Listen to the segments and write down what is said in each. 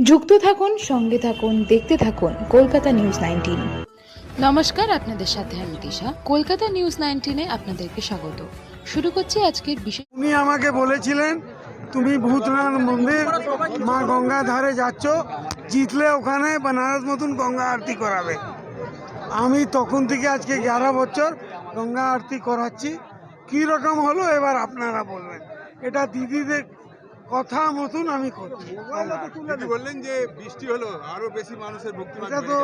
যুক্ত থাকুন, সঙ্গে থাকুন, দেখতে থাকুন কলকাতা নিউজ 19। নমস্কার, আপনাদের সাথে আমি দিশা। কলকাতা নিউজ 19-এ আপনাদেরকে স্বাগত। শুরু করছি আজকের বিশেষ। উনি আমাকে বলেছিলেন তুমি ভূতনাথ মন্দির মা গঙ্গা ধারে যাচ্ছ, জিতলে ওখানে বেনারস মতন গঙ্গা আরতি করাবে। আমি তখন থেকে আজকে 11 বছর গঙ্গা আরতি করাচ্ছি। কী রকম হলো এবার আপনারা বলবেন। এটা দিদিদের কথা মতন আমি করছি। দিদি বললেন যে বৃষ্টি হলো আরো বেশি মানুষের ভক্তি। এটা তো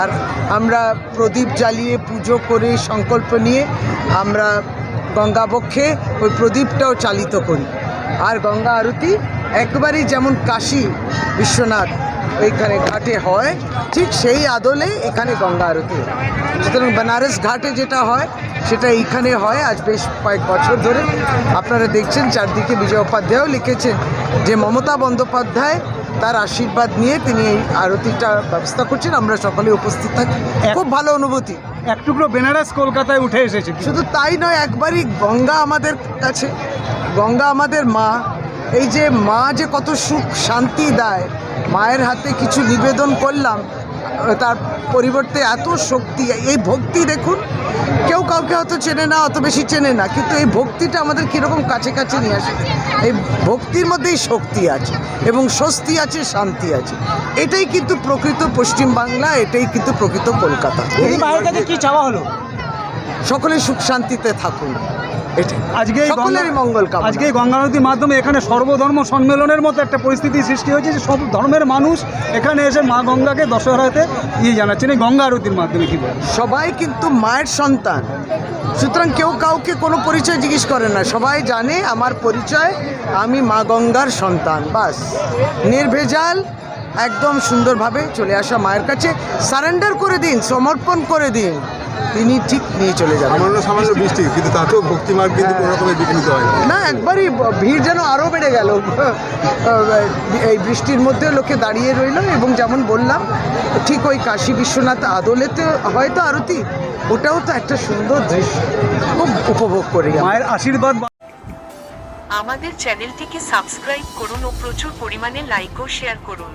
আর আমরা প্রদীপ জ্বালিয়ে পুজো করে সংকল্প নিয়ে আমরা গঙ্গা বক্ষে ওই প্রদীপটাও চালিত করি। আর গঙ্গা আরতি একবারই যেমন কাশী বিশ্বনাথ ওইখানে ঘাটে হয়, ঠিক সেই আদলে এখানে গঙ্গা আরতি। সুতরাং বেনারস ঘাটে যেটা হয় সেটা এইখানে হয় আজ বেশ কয়েক বছর ধরে। আপনারা দেখছেন চারদিকে বিজয় উপাধ্যায়ও লিখেছেন যে মমতা বন্দ্যোপাধ্যায় তার আশীর্বাদ নিয়ে তিনি এই আরতিটা ব্যবস্থা করছেন। আমরা সকলে উপস্থিত থাকি, খুব ভালো অনুভূতি। এক টুকরো বেনারস কলকাতায় উঠে এসেছে। শুধু তাই নয়, একবারই গঙ্গা আমাদের কাছে, গঙ্গা আমাদের মা। এই যে মা যে কত সুখ শান্তি দেয়, মায়ের হাতে কিছু নিবেদন করলাম তার পরিবর্তে এত শক্তি। এই ভক্তি দেখুন, কেউ কাউকে হয়তো চেনে না, অত বেশি চেনে না, কিন্তু এই ভক্তিটা আমাদের কীরকম কাছে কাছে নিয়ে আসে। এই ভক্তির মধ্যেই শক্তি আছে এবং স্বস্তি আছে, শান্তি আছে। এটাই কিন্তু প্রকৃত পশ্চিমবাংলা, এটাই কিন্তু প্রকৃত কলকাতা। মায়ের কাছে কি চাওয়া হলো? সকলে সুখ শান্তিতে থাকুন, এটাই আজকে সকলেরই মঙ্গল কামনা। আজকে গঙ্গা নদীর মাধ্যমে এখানে সর্বধর্ম সম্মেলনের মতো একটা পরিস্থিতি সৃষ্টি হয়েছে যে সব ধর্মের মানুষ এখানে এসে মা গঙ্গাকে দশহরাতে জানাচ্ছেন এই গঙ্গা আরতির মাধ্যমে। কি বলে সবাই কিন্তু মায়ের সন্তান, সুতরাং কেউ কাউকে কোনো পরিচয় জিজ্ঞেস করে না। সবাই জানে আমার পরিচয়, আমি মা গঙ্গার সন্তান। বাস নির্ভেজাল একদম সুন্দরভাবে চলে আসা মায়ের কাছে সারেন্ডার করে দিন, সমর্পণ করে দিন, তিনি ঠিক নিয়ে চলে যাবেন। সামান্য বৃষ্টি, কিন্তু তাতেও ভক্তিমার্গ কিন্তু কোনো রকমের বিঘ্নিত হয় না। একবারই ভিড় যেন আরও বেড়ে গেল। এই বৃষ্টির মধ্যে লোকে দাঁড়িয়ে রইল এবং যেমন বললাম ঠিক ওই কাশী বিশ্বনাথ আদলেতে হয়তো আরতি, ওটাও তো একটা সুন্দর দৃশ্য, খুব উপভোগ করি। মায়ের আশীর্বাদ। আমাদের চ্যানেলটিকে সাবস্ক্রাইব করুন ও প্রচুর পরিমাণে লাইক ও শেয়ার করুন।